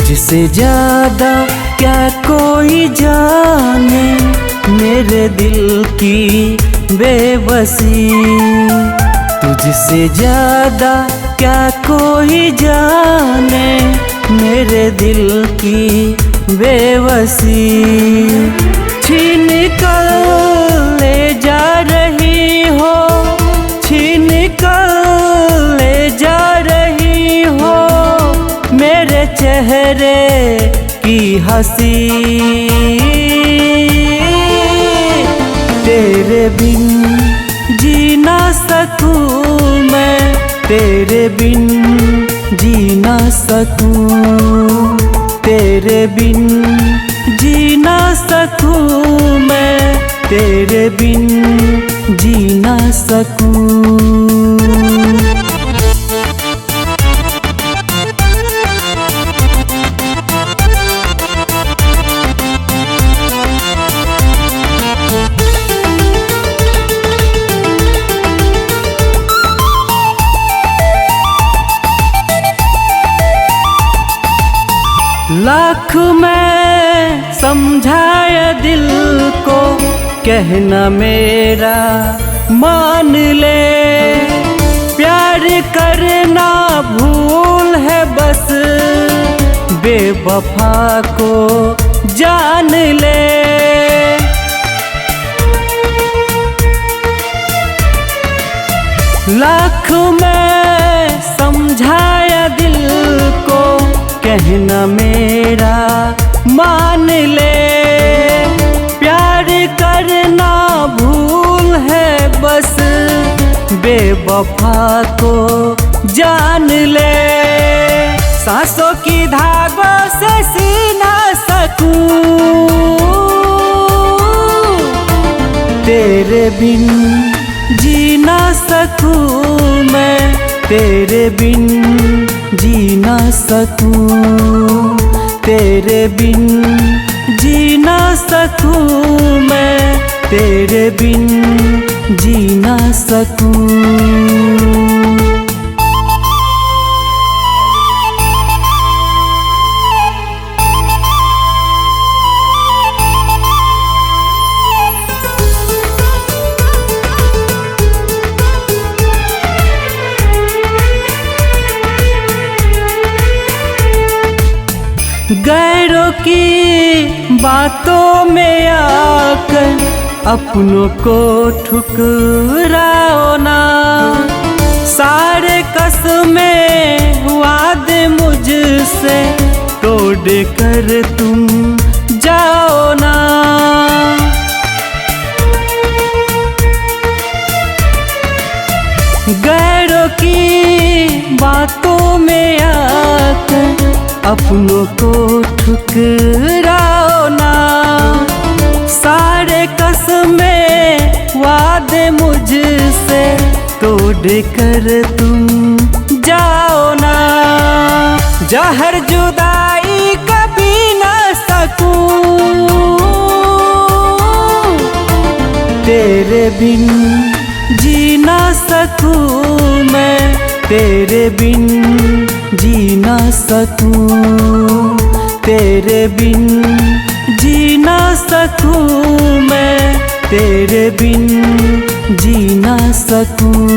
तुझसे ज्यादा क्या कोई जाने मेरे दिल की बेबसी। तुझसे ज्यादा क्या कोई जाने मेरे दिल की बेबसी। छीन कर ले जा रही हो, छीन कर ले जा रही हो मेरे चेहरे की हंसी। तेरे बिन जी ना सकूं मैं, तेरे बिन जी ना सकूं, तेरे बिन जी ना सकूं मैं, तेरे बिन जी ना सकूं। लाख मैं समझाया दिल को कहना मेरा मान ले। प्यार करना भूल है बस बेवफा को जान ले। लाख मैं समझाया दिल को कहना मेरा मान ले। प्यार करना भूल है बस बेवफा को जान ले। सांसों की धागों से सीना सकूं, तेरे बिन जी ना सकूं मैं, तेरे बिन जी ना सकूं, तेरे बिन जी ना सकूं मैं, तेरे बिन जी ना सकूं। गैरों की बातों में आकर अपनों को ठुकराओ ना। सारे कसमें वादे मुझसे तोड़ कर तुम जाओ ना। गैरों की बातों में आकर अपनों को ठुकराओ ना। सारे कसमें वादे मुझसे तोड़ कर तुम जाओ ना। जहर जुदाई कभी ना सकूं, तेरे बिन जी ना सकूं मैं, तेरे बिन जी ना सकूं, तेरे बिन जी ना सकूं मैं, तेरे बिन जी ना सकूं।